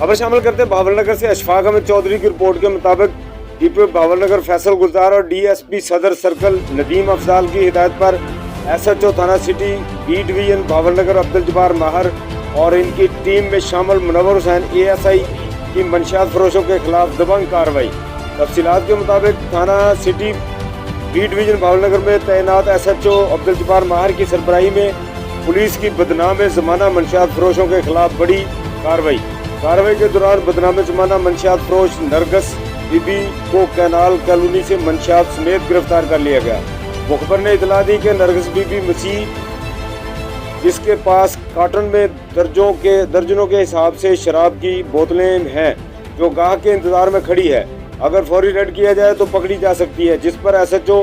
खबर शामिल करते बहावल नगर से अशफाक अहमद चौधरी की रिपोर्ट के मुताबिक डीपीओ बहावल नगर फैसल गुलजार और डीएसपी सदर सर्कल नदीम अफजाल की हिदायत पर एसएचओ थाना सिटी बी डिवीजन बहावल नगर अब्दुल जब्बार माहर और इनकी टीम में शामिल मुनव्वर हुसैन एएसआई की मंशियात फरोशों के खिलाफ दबंग कार्रवाई। तफसीलात के मुताबिक थाना सिटी बी डिवीजन बहावल नगर में तैनात एसएचओ अब्दुल जब्बार माहर की सरबराही में पुलिस की बदनाम ज़माना मंशियात फरोशों के खिलाफ बड़ी कार्रवाई के दौरान बदनाम ज़माना मंशियात फरोश नरगस बीबी को कैनाल कॉलोनी से मंशियात समेत गिरफ्तार कर लिया गया। मुखबर ने इतला दी कि नरगस बीबी मसीह जिसके पास कार्टन में दर्जनों के हिसाब से शराब की बोतलें हैं जो गाहक के इंतजार में खड़ी है, अगर फौरी रेड किया जाए तो पकड़ी जा सकती है, जिस पर एसएचओ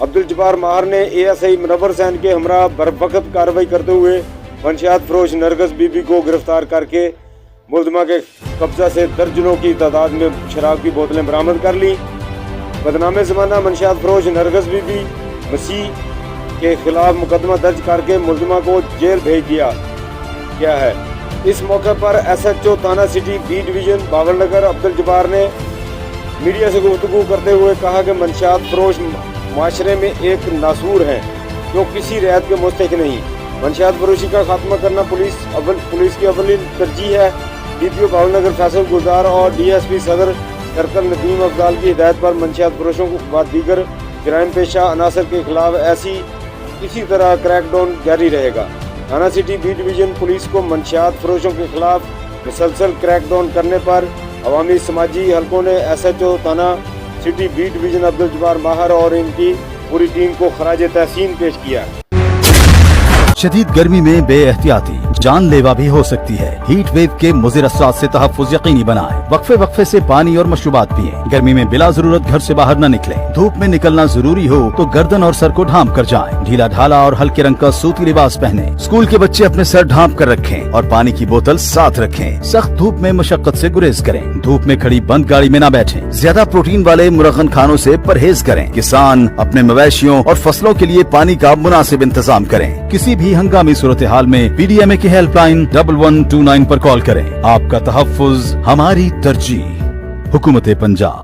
अब्दुल जब्बार माहर ने एएसआई मुनव्वर हुसैन के हमरा बरवक्त कार्रवाई करते हुए मंशियात फरोश नरगस बीबी को गिरफ्तार करके मुलजमा के कब्जा से दर्जनों की तादाद में शराब की बोतलें बरामद कर ली। बदनामे ज़माना मंशियात फरोश नरगस बीबी मसीह के खिलाफ मुकदमा दर्ज करके मुलजमा को जेल भेज दिया गया है। इस मौके पर एसएचओ थाना सिटी बी डिवीजन बहावल नगर अब्दुल जब्बार ने मीडिया से गुफ्तगू करते हुए कहा कि मंशियात फरोश माशरे में एक नासूर हैं जो किसी रियायत के मुस्तहिक नहीं। मंशियात फरोशी का खात्मा करना पुलिस की अव्वलीन तरजीह है। डीपीओ बहावल नगर फैसल गुलजार और डीएसपी सदर सर्कल नदीम अफजाल की हिदायत पर मंशियात फरोशों व दीगर जराइम पेशा अनासर के खिलाफ इसी तरह क्रैकडाउन जारी रहेगा। थाना सिटी बी डिवीजन पुलिस को मंशियात फरोशों के खिलाफ मुसलसल क्रैकडाउन करने पर अवामी समाजी हलकों ने एसएचओ थाना city B division Abdul Jabbar Mahar और इनकी पूरी टीम को खराज तहसीन पेश किया। शदीद गर्मी में बेएहतियाती जानलेवा भी हो सकती है। हीट वेव के मुज़िर असरात से तहफ़्फ़ुज़ यकीनी बनाएं। वक्फे से पानी और मशरूबात पिएं। गर्मी में बिला जरूरत घर से बाहर न निकलें। धूप में निकलना जरूरी हो तो गर्दन और सर को ढांप कर जाएं। ढीला ढाला और हल्के रंग का सूती लिबास पहनें। स्कूल के बच्चे अपने सर ढांप कर रखें और पानी की बोतल साथ रखें। सख्त धूप में मशक्कत से गुरेज करें। धूप में खड़ी बंद गाड़ी में न बैठें। ज्यादा प्रोटीन वाले मुरगन खानों से परहेज करें। किसान अपने मवेशियों और फसलों के लिए पानी का मुनासिब इंतजाम करें। किसी भी हंगामी सूरत हाल में पीडीएमए की हेल्पलाइन 1129 पर कॉल करें। आपका तहफ़्फ़ुज़ हमारी तरजीह। हुकूमत पंजाब।